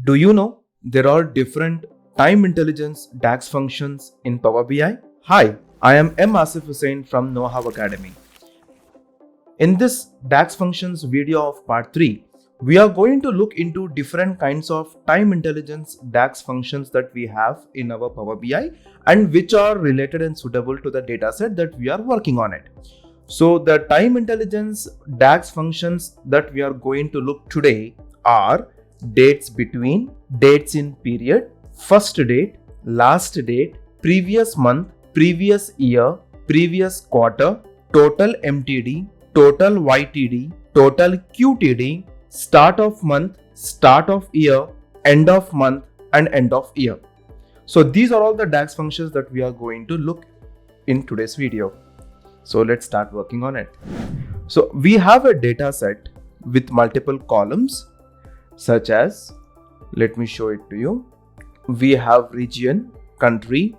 Do you know there are different time intelligence DAX functions in Power BI? Hi, I am M. Asif Hussain from Know How Academy. In this DAX functions video of part 3, we are going to look into different kinds of time intelligence DAX functions that we have in our Power BI and which are related and suitable to the dataset that we are working on it. So the time intelligence DAX functions that we are going to look today are dates between, dates in period, first date, last date, previous month, previous year, previous quarter, total MTD, total YTD, total QTD, start of month, start of year, end of month and end of year. So these are all the DAX functions that we are going to look in today's video. So let's start working on it. So we have a data set with multiple columns such as, let me show it to you. We have region, country,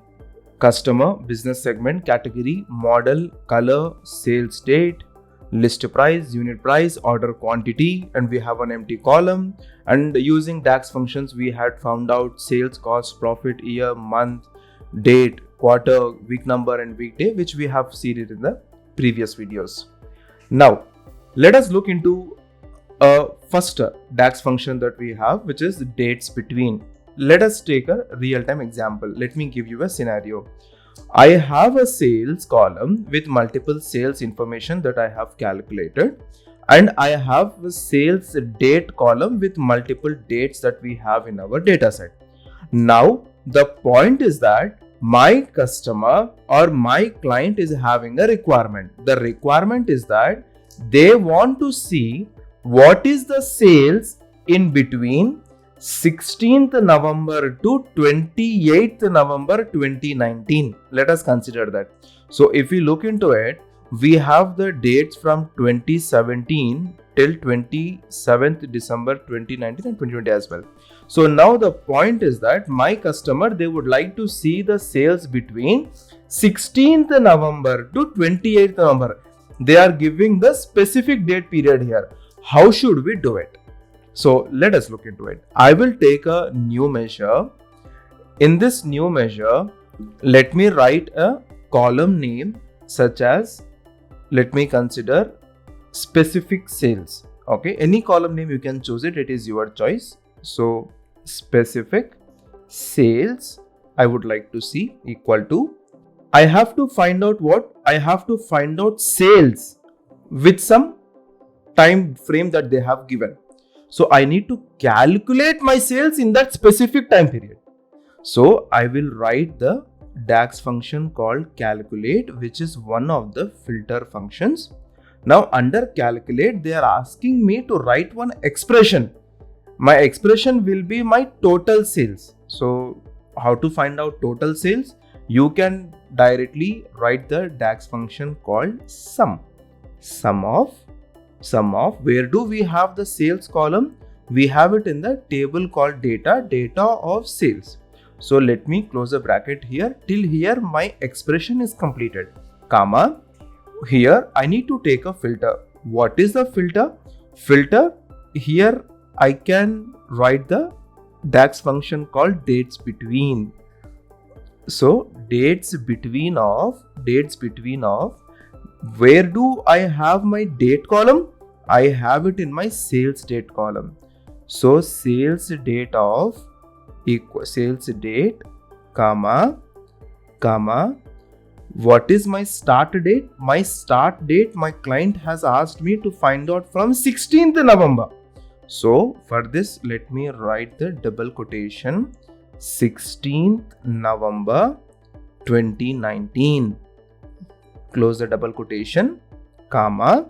customer, business segment, category, model, color, sales date, list price, unit price, order quantity, and we have an empty column. And using DAX functions, we had found out sales, cost, profit, year, month, date, quarter, week number and weekday, which we have seen it in the previous videos. Now, let us look into a first DAX function that we have, which is dates between. Let us take a real-time example. Let me give you a scenario. I have a sales column with multiple sales information that I have calculated, and I have a sales date column with multiple dates that we have in our dataset. Now, the point is that my customer or my client is having a requirement. The requirement is that they want to see what is the sales in between 16th November to 28th November 2019. Let us consider that. So if we look into it, we have the dates from 2017 till 27th December 2019 and 2020 as well. So now the point is that my customer, they would like to see the sales between 16th November to 28th November. They are giving the specific date period here. How should we do it? So let us look into it. I will take a new measure. In this new measure, let me write a column name such as, let me consider specific sales. Okay, any column name you can choose it. It is your choice. So specific sales, I would like to see equal to, I have to find out what? I have to find out sales with some time frame that they have given. So I need to calculate my sales in that specific time period. So I will write the DAX function called calculate, which is one of the filter functions. Now under calculate, they are asking me to write one expression. My expression will be my total sales. So how to find out total sales? You can directly write the DAX function called sum. Sum of, where do we have the sales column? We have it in the table called data of sales. So let me close a bracket here. Till here my expression is completed, comma. Here I need to take a filter. What is the filter? Filter, here I can write the DAX function called dates between. So dates between of, where do I have my date column? I have it in my sales date column. So sales date of equal sales date, comma, what is my start date? My start date, my client has asked me to find out from 16th November. So for this, let me write the double quotation 16th November 2019. Close the double quotation, comma,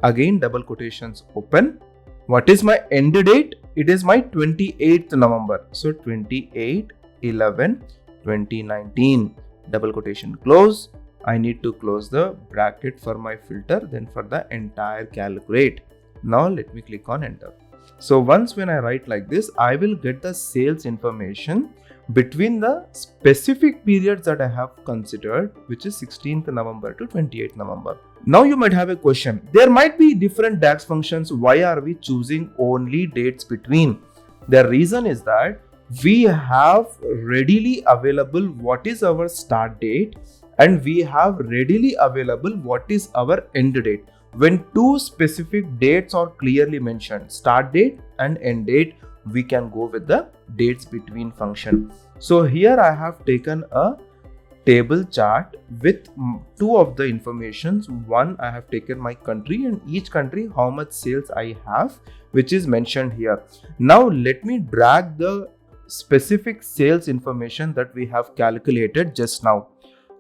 again double quotations open. What is my end date? It is my 28th November. So 28/11/2019. Double quotation close. I need to close the bracket for my filter, then for the entire calculate. Now let me click on enter. So once when I write like this, I will get the sales information between the specific periods that I have considered, which is 16th November to 28th November. Now you might have a question. There might be different DAX functions. Why are we choosing only dates between? The reason is that we have readily available what is our start date and we have readily available what is our end date. When two specific dates are clearly mentioned, start date and end date, we can go with the dates between function. So here I have taken a table chart with two of the informations. One, I have taken my country and each country how much sales I have, which is mentioned here. Now let me drag the specific sales information that we have calculated just now.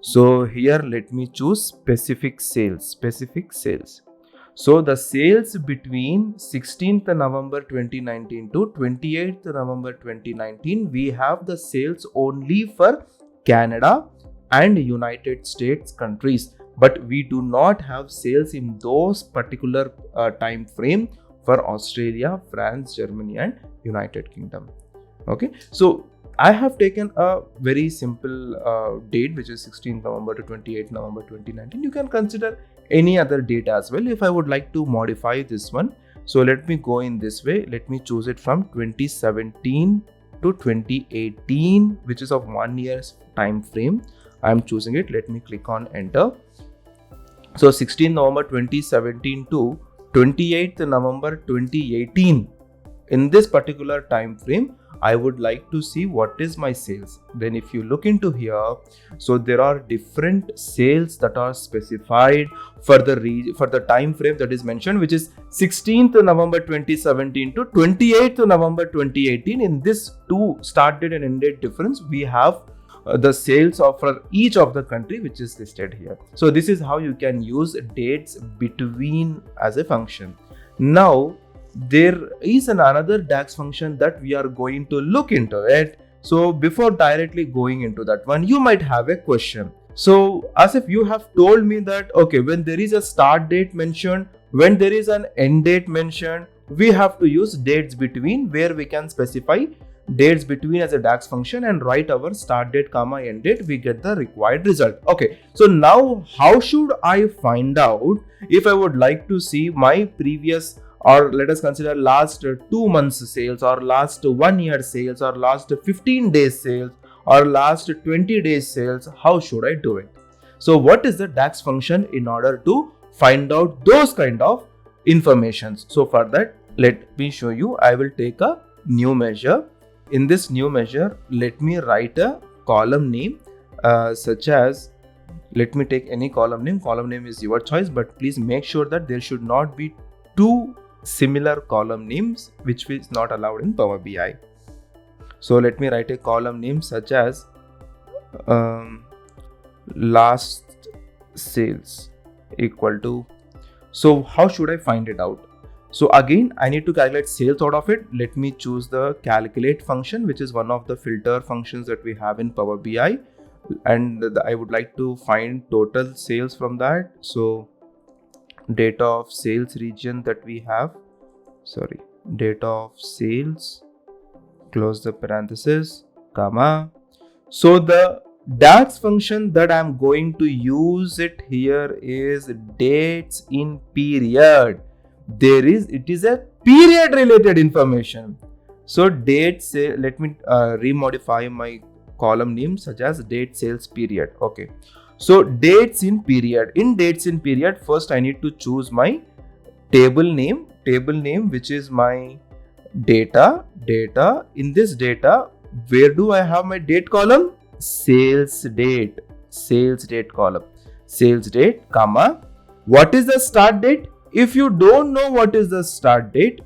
So here let me choose specific sales. So the sales between 16th November 2019 to 28th November 2019, we have the sales only for Canada and United States countries, but we do not have sales in those particular time frame for Australia, France, Germany and United Kingdom. Okay, so I have taken a very simple date, which is 16th November to 28th November 2019. You can consider any other date as well if I would like to modify this one. So let me go in this way. Let me choose it from 2017 to 2018, which is of 1 year's time frame. I am choosing it. Let me click on enter. So 16 November 2017 to 28th November 2018. In this particular time frame, I would like to see what is my sales. Then if you look into here, so there are different sales that are specified for the time frame that is mentioned, which is 16th November 2017 to 28th November 2018. In this two start date and end date difference, we have the sales for each of the country, which is listed here. So this is how you can use dates between as a function. Now there is another DAX function that we are going to look into it. So before directly going into that one, you might have a question. So as if you have told me that, okay, when there is a start date mentioned, when there is an end date mentioned, we have to use dates between, where we can specify dates between as a DAX function and write our start date comma end date, we get the required result. Okay, so now how should I find out if I would like to see my previous, or let us consider last 2 months sales, or last 1 year sales, or last 15 days sales, or last 20 days sales? How should I do it? So what is the DAX function in order to find out those kind of informations? So for that, let me show you. I will take a new measure. In this new measure, let me write a column name such as, let me take any column name. Column name is your choice, but please make sure that there should not be two similar column names, which is not allowed in Power BI. So let me write a column name such as last sales equal to. So how should I find it out? So again, I need to calculate sales out of it. Let me choose the calculate function, which is one of the filter functions that we have in Power BI, and I would like to find total sales from that. So data of sales region that we have, data of sales, close the parenthesis, comma. So the DAX function that I'm going to use it here is dates in period. It is a period related information. So dates, let me remodify my column name such as date sales period. Okay, so dates in period. In dates in period, first I need to choose my table name, which is my data. In this data, where do I have my date column? Sales date column, sales date, comma. What is the start date? If you don't know what is the start date,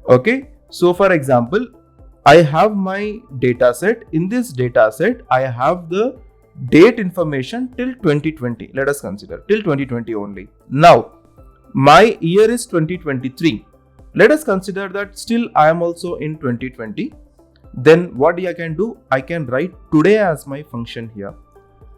okay, so for example, I have my data set. In this data set, I have the date information till 2020. Let us consider till 2020 only. Now, my year is 2023. Let us consider that still I am also in 2020. Then what I can do? I can write today as my function here.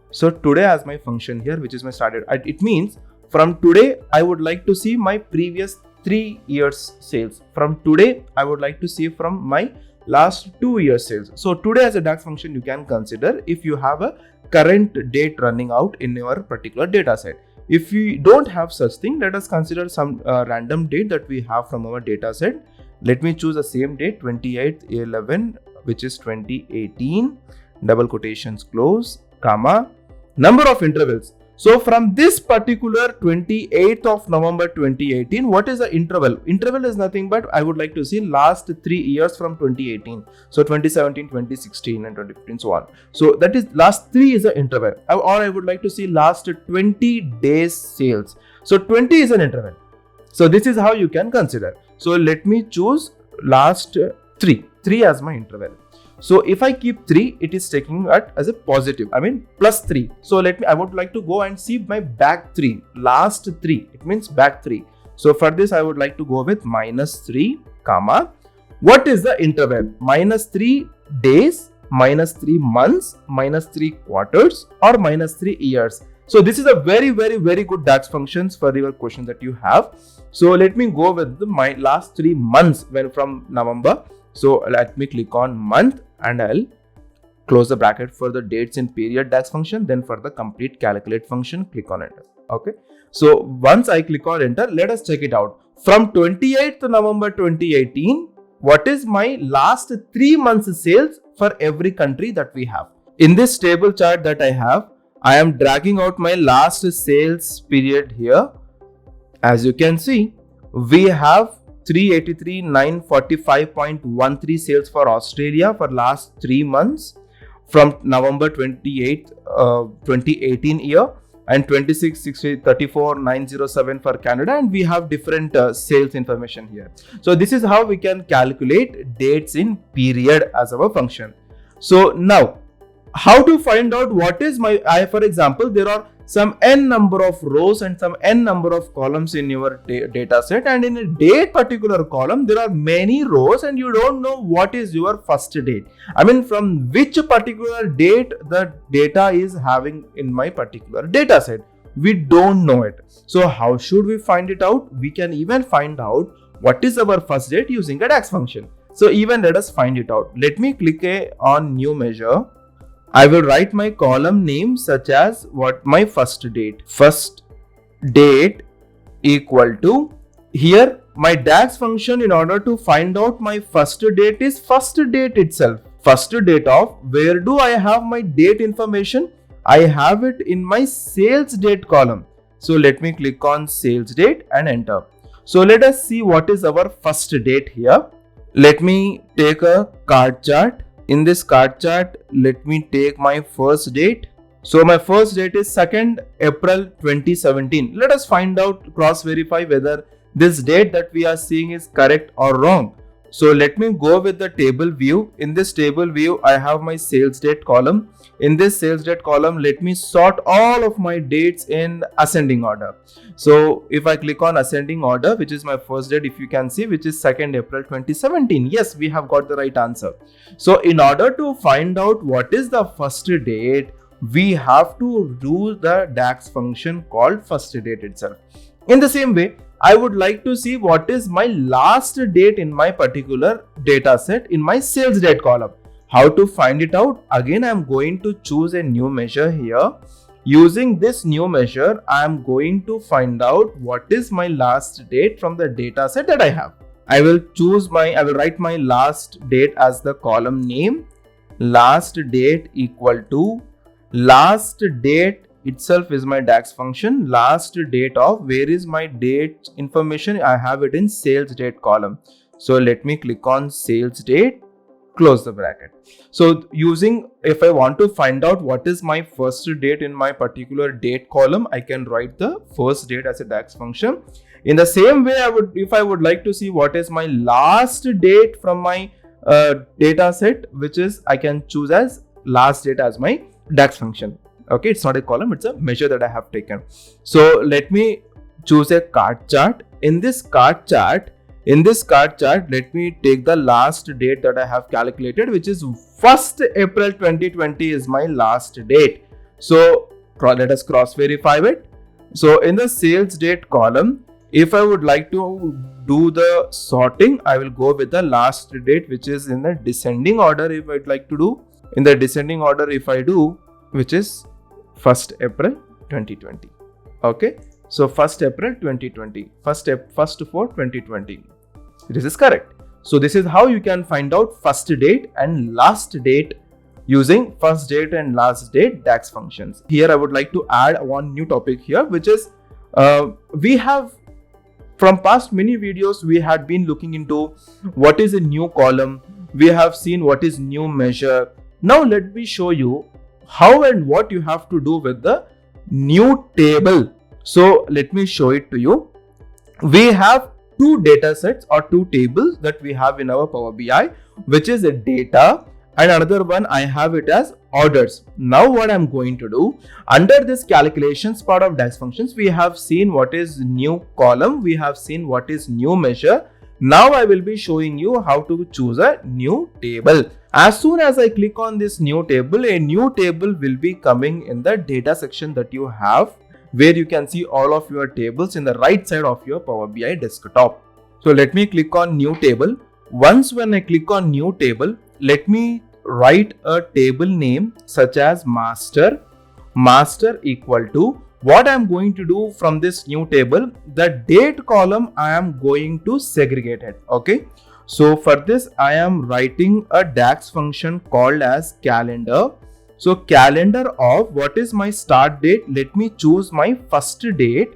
So today as my function here, which is my start date. It means from today, I would like to see my previous 3 years sales. From today, I would like to see from my last 2 years sales. So today as a DAX function, you can consider if you have a current date running out in your particular data set. If we don't have such thing, let us consider some random date that we have from our data set. Let me choose the same date, 28th 11, which is 2018, double quotations close, comma, number of intervals. So from this particular 28th of November 2018, what is the interval? Interval is nothing but I would like to see last 3 years from 2018. So 2017, 2016 and 2015, so on. So that is last 3 is the interval. Or I would like to see last 20 days sales. So 20 is an interval. So this is how you can consider. So let me choose last 3 as my interval. So if I keep 3, it is taking it as a positive, I mean plus 3. So I would like to go and see my back 3, last 3, it means back 3. So for this, I would like to go with -3, comma, what is the interval? -3 days, -3 months, -3 quarters, or -3 years. So this is a very good DAX functions for your question that you have. So let me go with my last 3 months when from November. So let me click on month and I'll close the bracket for the dates in period DAX function. Then for the complete calculate function, click on enter. Okay. So once I click on enter, let us check it out. From 28th November 2018, what is my last 3 months sales for every country that we have? In this table chart that I have, I am dragging out my last sales period here. As you can see, we have 383,945.13 sales for Australia for last 3 months from November 28th, 2018 year, and 26,634,907 for Canada, and we have different sales information here. So this is how we can calculate dates in period as our function. So now, how to find out what is my, for example, there are some n number of rows and some n number of columns in your data set, and in a date particular column there are many rows and you don't know what is your first date. I mean from which particular date the data is having in my particular data set. We don't know it. So how should we find it out? We can even find out what is our first date using a DAX function. So even let us find it out. Let me click on new measure. I will write my column name such as what my first date. First date equal to, here my DAX function in order to find out my first date is first date itself. First date of, where do I have my date information? I have it in my sales date column. So let me click on sales date and enter. So let us see what is our first date here. Let me take a card chart. In this card chart, let me take my first date. So my first date is 2nd April 2017. Let us find out, cross verify whether this date that we are seeing is correct or wrong. So let me go with the table view. In this table view, I have my sales date column. In this sales date column, let me sort all of my dates in ascending order. So if I click on ascending order, which is my first date, if you can see, which is 2nd April 2017. Yes, we have got the right answer. So in order to find out what is the first date, we have to use the DAX function called first date itself. In the same way, I would like to see what is my last date in my particular data set in my sales date column. How to find it out? Again, I am going to choose a new measure here. Using this new measure, I am going to find out what is my last date from the data set that I have. I will write my last date as the column name. Last date equal to, last date itself is my DAX function. Last date of, where is my date information? I have it in sales date column. So let me click on sales date, close the bracket. So if I want to find out what is my first date in my particular date column, I can write the first date as a DAX function. In the same way, if I would like to see what is my last date from my data set, which is I can choose as last date as my DAX function. Okay, it's not a column, it's a measure that I have taken. So let me choose a card chart. In this card chart, let me take the last date that I have calculated, which is 1st April 2020 is my last date. So let us cross verify it. So in the sales date column, if I would like to do the sorting, I will go with the last date, which is in the descending order. If I'd like to do in the descending order, if I do, which is 1st April 2020. Okay. So 1st April 2020, first for 2020. This is correct. So this is how you can find out first date and last date using first date and last date DAX functions. Here I would like to add one new topic here, which is we have from past many videos we had been looking into what is a new column. We have seen what is new measure. Now let me show you how and what you have to do with the new table. So let me show it to you. We have two data sets or two tables that we have in our Power BI, which is a data, and another one I have it as orders. Now what I'm going to do, under this calculations part of DAX functions, we have seen what is new column, we have seen what is new measure. Now I will be showing you how to choose a new table. As soon as I click on this new table, a new table will be coming in the data section that you have, where you can see all of your tables in the right side of your Power BI desktop. So let me click on new table. Once when I click on new table, let me write a table name such as Mastер equal to what I am going to do from this new table. The date column I am going to segregate it. Okay. So for this I am writing a DAX function called as calendar. So calendar of what is my start date. Let me choose my first date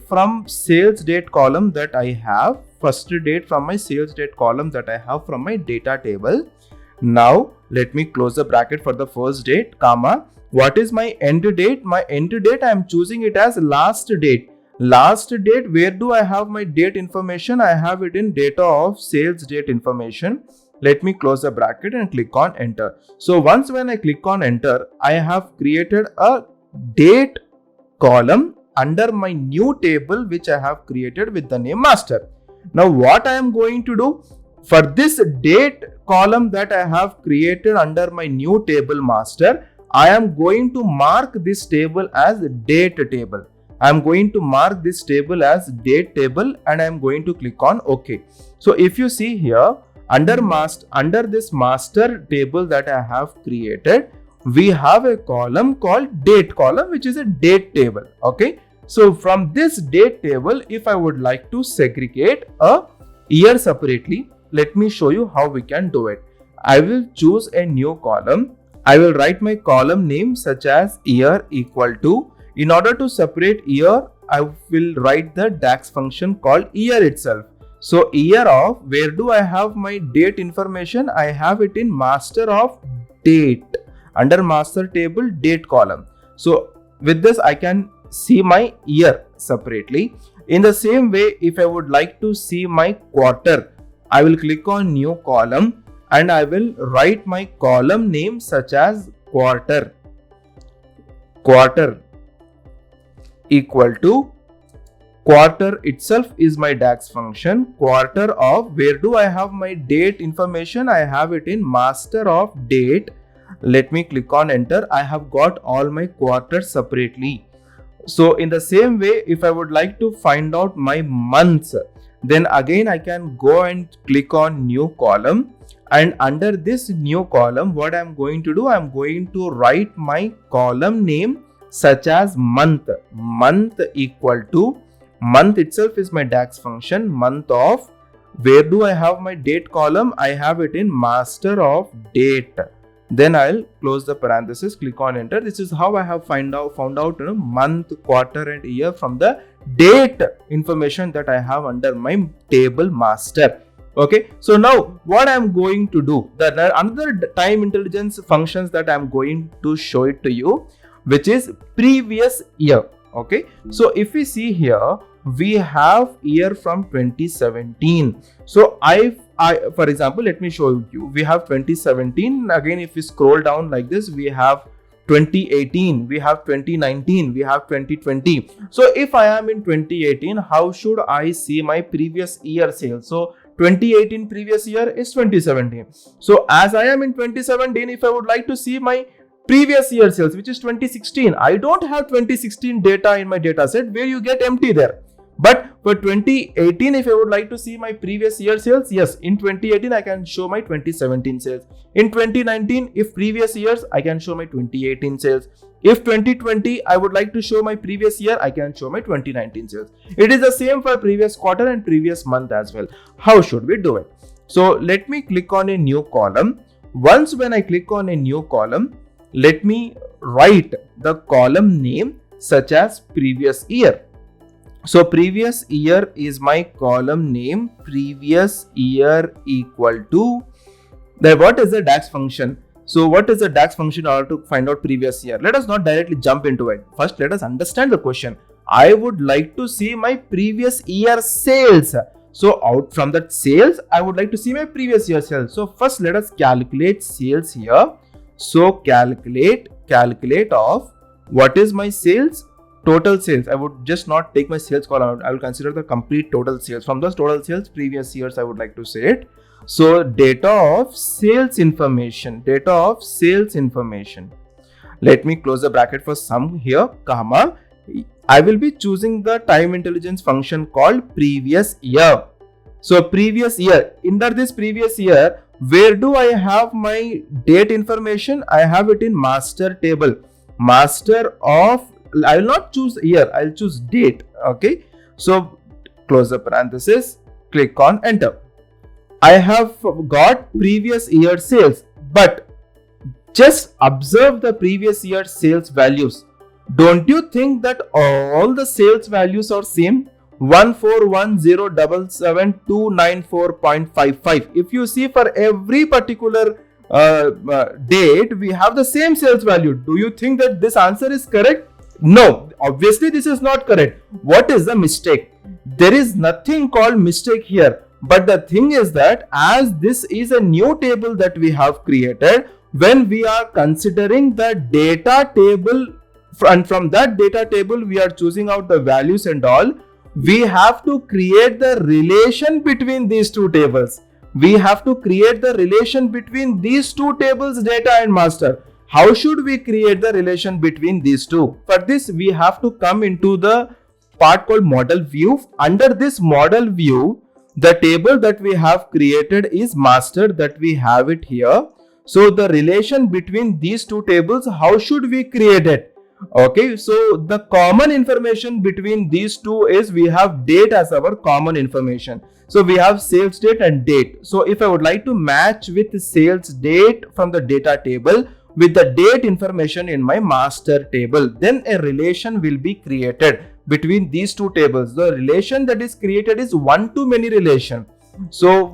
from sales date column that I have. First date from my sales date column that I have from my data table. Now let me close the bracket for the first date, comma. What is my end date? My end date I am choosing it as last date. Last date, where do I have my date information? I have it in data of sales date information. Let me close the bracket and click on enter. So once when I click on enter, I have created a date column under my new table which I have created with the name Mastер. Now what I am going to do, for this date column that I have created under my new table Mastер, I am going to mark this table as date table. I am going to mark this table as date table and I am going to click on OK. So if you see here, under this Mastер table that I have created, we have a column called date column, which is a date table. Okay. So from this date table, if I would like to segregate a year separately, let me show you how we can do it. I will choose a new column. I will write my column name such as year equal to, in order to separate year, I will write the DAX function called year itself. So year of, where do I have my date information? I have it in Mastер of date, under Mastер table date column. So with this I can see my year separately. In the same way, if I would like to see my quarter, I will click on new column and I will write my column name such as quarter equal to, quarter itself is my DAX function, quarter of, where do I have my date information? I have it in Mastер of date. Let me click on enter. I have got all my quarters separately. So in the same way, if I would like to find out my months, then again I can go and click on new column, and under this new column what I am going to do, I am going to write my column name such as month equal to, month itself is my DAX function, month of, where do I have my date column? I have it in Mastер of date. Then I'll close the parenthesis, click on enter. This is how I have found out month, quarter and year from the date information that I have under my table Mastер. Okay, so now what I'm going to do, another time intelligence functions that I'm going to show it to you, which is previous year. Okay, so if we see here, we have year from 2017. So for example, let me show you. We have 2017. Again, if we scroll down like this, we have 2018, we have 2019, we have 2020. So if I am in 2018, how should I see my previous year sales? So 2018 previous year is 2017. So as I am in 2017, if I would like to see my previous year sales, which is 2016, I don't have 2016 data in my data set, where you get empty there. But for 2018, if I would like to see my previous year sales, yes, in 2018 I can show my 2017 sales. In 2019, if previous years, I can show my 2018 sales. If 2020, I would like to show my previous year, I can show my 2019 sales. It is the same for previous quarter and previous month as well. How should we do it? So let me click on a new column. Once when I click on a new column, let me write the column name such as previous year. So previous year is my column name, previous year equal to, then what is the DAX function? So what is the DAX function in order to find out previous year? Let us not directly jump into it. First, let us understand the question. I would like to see my previous year sales. So out from that sales, I would like to see my previous year sales. So first let us calculate sales here. So calculate of what is my sales? Total sales. I would just not take my sales column. I will consider the complete total sales. From those total sales, previous years, I would like to say it. So data of sales information. Let me close the bracket for sum here, comma. I will be choosing the time intelligence function called previous year. So previous year, under this previous year, where do I have my date information? I have it in master table. Master of, I will not choose year, I will choose date. Okay. So close the parenthesis, click on enter. I have got previous year sales, but just observe the previous year sales values. Don't you think that all the sales values are same? 141077294.55. If you see for every particular date, we have the same sales value. Do you think that this answer is correct? No, obviously this is not correct. What is the mistake? There is nothing called mistake here. But the thing is that as this is a new table that we have created, when we are considering the data table, and from that data table we are choosing out the values and all, we have to create the relation between these two tables. We have to create the relation between these two tables, data and master. How should we create the relation between these two? For this, we have to come into the part called model view. Under this model view, the table that we have created is master, that we have it here. So the relation between these two tables, how should we create it? Okay, so the common information between these two is we have date as our common information. So we have sales date and date. So if I would like to match with the sales date from the data table with the date information in my master table, then a relation will be created between these two tables. The relation that is created is one-to-many relation. So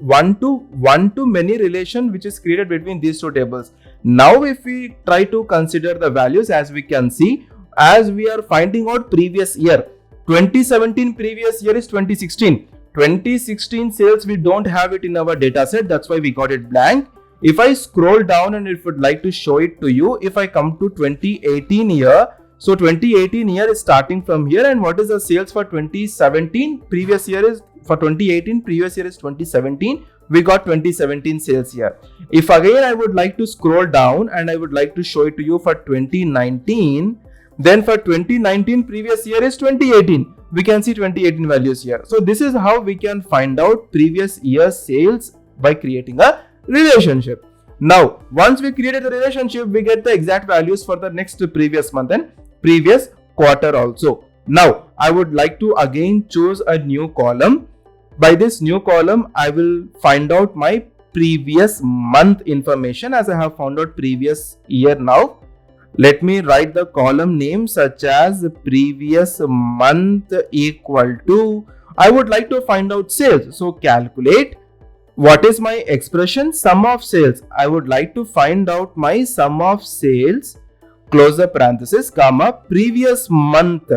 one-to-many relation which is created between these two tables. Now if we try to consider the values, as we can see, as we are finding out previous year, 2017 previous year is 2016. 2016 sales, we don't have it in our data set. That's why we got it blank. If I scroll down and if I would like to show it to you, if I come to 2018 year, so 2018 year is starting from here, and what is the sales for 2017? Previous year is for 2018, previous year is 2017. We got 2017 sales here. If again I would like to scroll down and I would like to show it to you for 2019, then for 2019 previous year is 2018. We can see 2018 values here. So this is how we can find out previous year sales by creating a relationship. Now, once we created the relationship, we get the exact values for the next previous month and previous quarter also. Now, I would like to again choose a new column. By this new column, I will find out my previous month information, as I have found out previous year now. Let me write the column name such as previous month equal to, I would like to find out sales. So calculate. What is my expression? Sum of sales. I would like to find out my sum of sales, close the parenthesis, comma, previous month.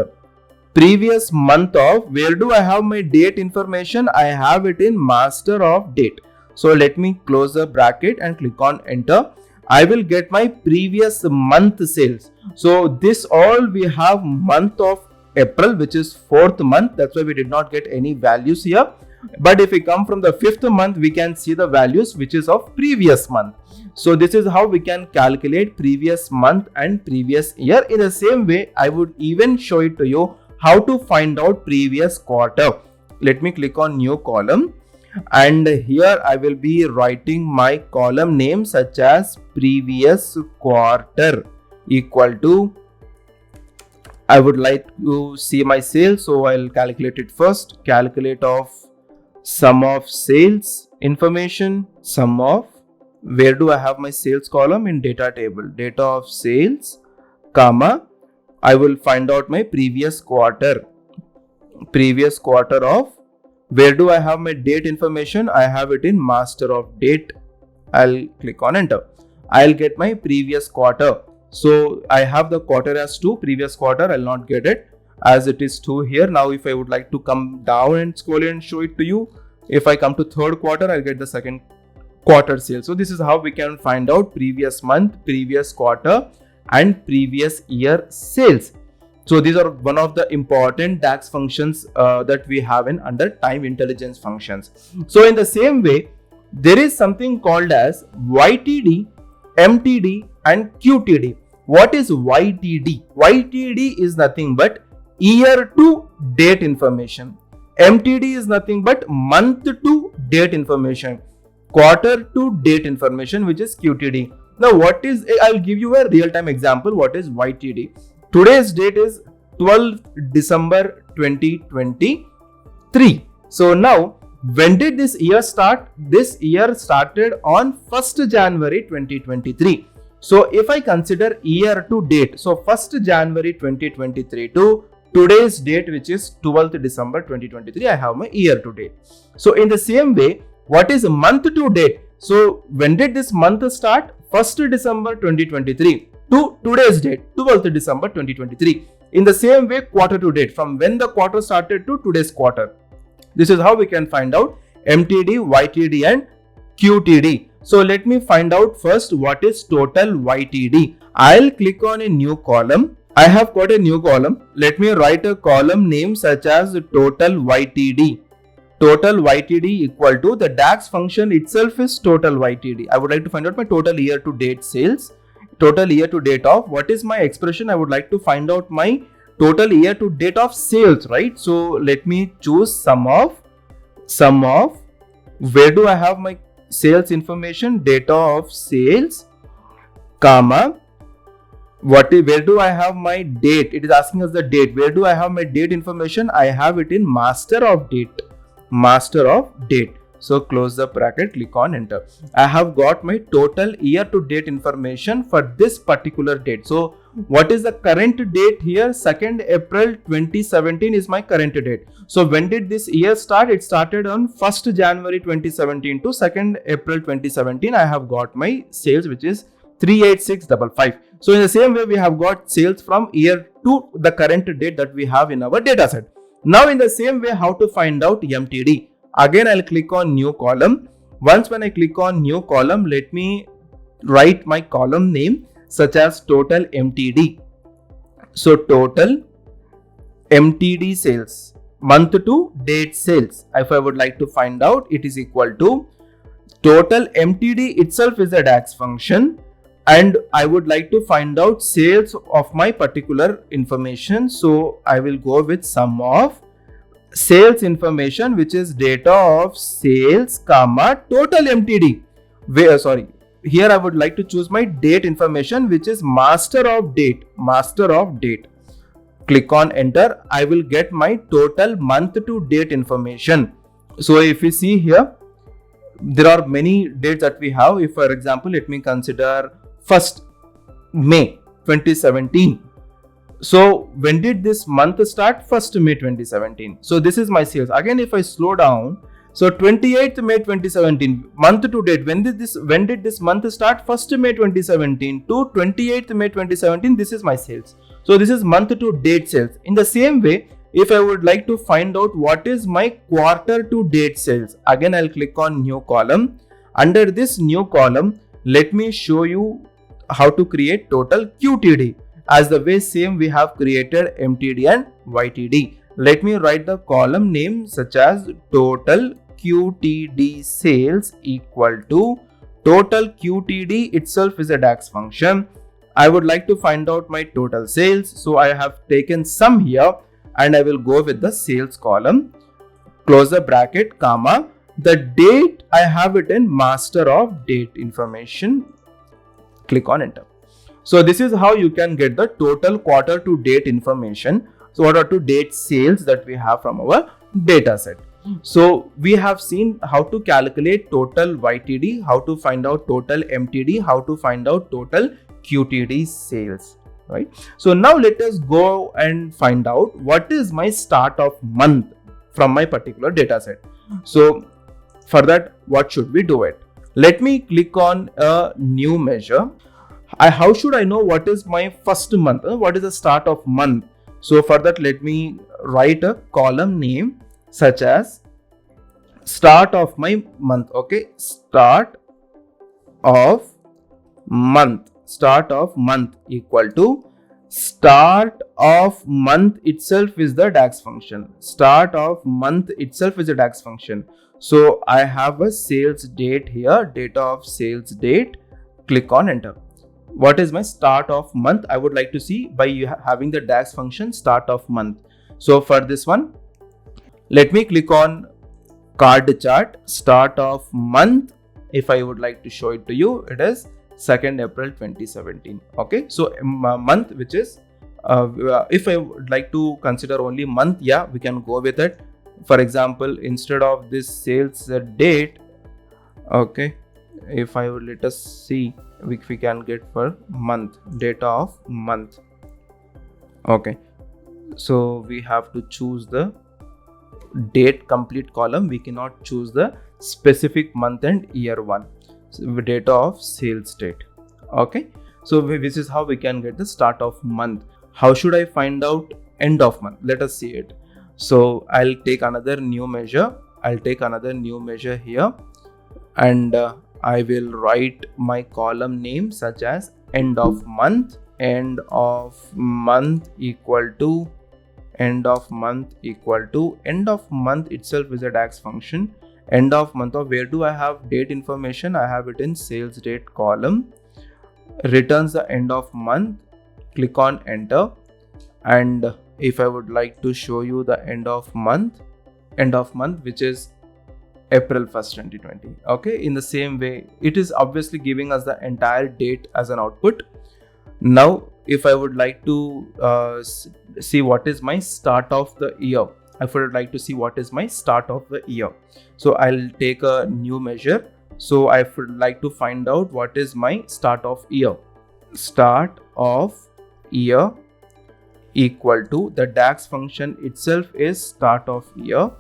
Previous month of, where do I have my date information? I have it in master of date. So let me close the bracket and click on enter. I will get my previous month sales. So this all we have month of April, which is 4th month. That's why we did not get any values here. But if we come from the 5th month, we can see the values which is of previous month. So this is how we can calculate previous month and previous year. In the same way, I would even show it to you how to find out previous quarter. Let me click on new column, and here I will be writing my column name such as previous quarter equal to, I would like to see my sales, so I'll calculate it first. Calculate of sum of sales information, sum of, where do I have my sales column? In data table, data of sales, comma, I will find out my previous quarter of, where do I have my date information? I have it in master of date. I'll click on enter. I'll get my previous quarter. So I have the quarter as 2, previous quarter I'll not get it as it is 2 here. Now if I would like to come down and scroll and show it to you, if I come to third quarter, I'll get the second quarter sales. So this is how we can find out previous month, previous quarter and previous year sales. So these are one of the important DAX functions that we have in under time intelligence functions. So in the same way, there is something called as YTD, MTD and QTD. What is YTD? YTD is nothing but year to date information. MTD is nothing but month to date information. Quarter to date information, which is QTD. Now what is, I'll give you a real-time example. What is YTD? Today's date is 12th December 2023. So now, when did this year start? This year started on 1st January 2023. So if I consider year to date, so 1st January 2023 to today's date, which is 12th December 2023, I have my year to date. So in the same way, what is month to date? So when did this month start? 1st December 2023 to today's date, 12th December 2023. In the same way, quarter to date, from when the quarter started to today's quarter. This is how we can find out MTD, YTD and QTD. So let me find out first what is total YTD. I'll click on a new column. I have got a new column. Let me write a column name such as total YTD. Total YTD equal to, the DAX function itself is total YTD. I would like to find out my total year to date sales. Total year to date of, what is my expression? I would like to find out my total year to date of sales, right? So let me choose sum of, where do I have my sales information? Data of sales, comma, where do I have my date? It is asking us the date. Where do I have my date information? I have it in master of date. So close the bracket, click on enter. I have got my total year to date information for this particular date. So what is the current date here? 2nd April 2017 is my current date. So when did this year start? It started on 1st January 2017 to 2nd April 2017. I have got my sales, which is 38655. So in the same way, we have got sales from year to the current date that we have in our data set. Now in the same way, how to find out MTD? Again, I'll click on new column. Once when I click on new column, let me write my column name such as total MTD. So total MTD sales, month to date sales. If I would like to find out, it is equal to total MTD itself is a DAX function, and I would like to find out sales of my particular information. So I will go with sum of sales information, which is data of sales, comma, total MTD. Here I would like to choose my date information, which is master of date. Click on enter. I will get my total month to date information. So if you see here, there are many dates that we have. If for example, let me consider 1st May 2017. So when did this month start? 1st May 2017. So this is my sales. Again, if I slow down, so 28th May 2017, month to date. When did this month start? 1st May 2017 to 28th May 2017. This is my sales. So this is month to date sales. In the same way, if I would like to find out what is my quarter to date sales, again I'll click on new column. Under this new column, let me show you how to create total QTD. As the way same we have created MTD and YTD. Let me write the column name such as total QTD sales equal to, total QTD itself is a DAX function. I would like to find out my total sales. So I have taken sum here. and I will go with the sales column, close the bracket, comma, the date I have it in master of date information, click on enter. So this is how you can get the total quarter to date information, so quarter to date sales that we have from our data set. So we have seen how to calculate total YTD, how to find out total MTD, how to find out total QTD sales, right? So now let us go and find out what is my start of month from my particular data set. So for that, what should we do it? Let me click on a new measure. How should I know what is my first month? What is the start of month? So for that, let me write a column name such as start of my month. Okay, start of month. Start of month equal to start of month itself is the DAX function. Start of month itself is a DAX function. So I have a sales date here, data of sales date. Click on enter. What is my start of month? I would like to see by having the DAX function start of month. So for this one, let me click on card chart, start of month. If I would like to show it to you, it is 2nd April 2017. Okay, so month, which is if I would like to consider only month, yeah, we can go with it. For example, instead of this sales date, okay, if I would, let us see if we can get for month, data of month. Okay, so we have to choose the date complete column. We cannot choose the specific month and year one. So data of sales date. Okay, so this is how we can get the start of month. How should I find out end of month? Let us see it. So I'll take another new measure. I'll take another new measure here, and I will write my column name such as end of month. End of month equal to end of month equal to end of month itself is a DAX function. End of month, of where do I have date information? I have it in sales date column. Returns the end of month. Click on enter. And if I would like to show you the end of month, which is April 1st 2020. Okay, in the same way, it is obviously giving us the entire date as an output. Now if I would like to see what is my start of the year, I would like to see what is my start of the year. So I'll take a new measure. So I would like to find out what is my start of year. Start of year equal to the DAX function itself is start of year.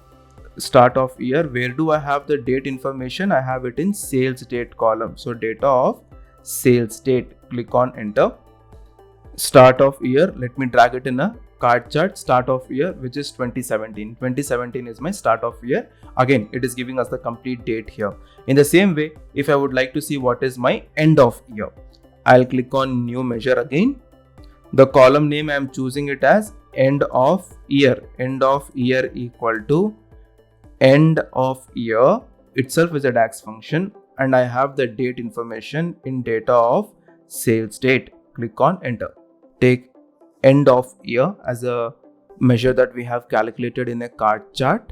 Start of year, where do I have the date information? I have it in sales date column. So data of sales date. Click on enter. Start of year, let me drag it in a card chart. Start of year, which is 2017. 2017 is my start of year. Again, it is giving us the complete date here. In the same way, if I would like to see what is my end of year, I'll click on new measure again. The column name I am choosing it as end of year. End of year equal to end of year itself is a DAX function, and I have the date information in data of sales date. Click on enter. Take end of year as a measure that we have calculated in a card chart.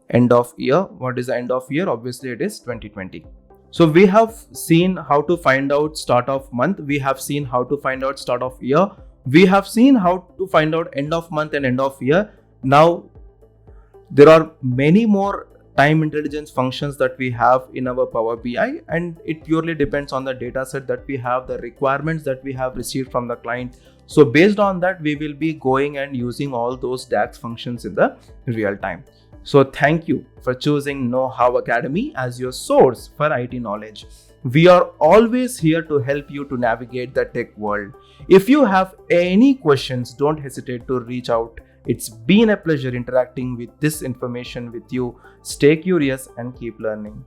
End of year, what is the end of year? Obviously it is 2020. So we have seen how to find out start of month. We have seen how to find out start of year. We have seen how to find out end of month and end of year. Now there are many more time intelligence functions that we have in our Power BI, and it purely depends on the data set that we have, the requirements that we have received from the client. So based on that, we will be going and using all those DAX functions in the real time. So thank you for choosing Know How Academy as your source for IT knowledge. We are always here to help you to navigate the tech world. If you have any questions, don't hesitate to reach out. It's been a pleasure interacting with this information with you. Stay curious and keep learning.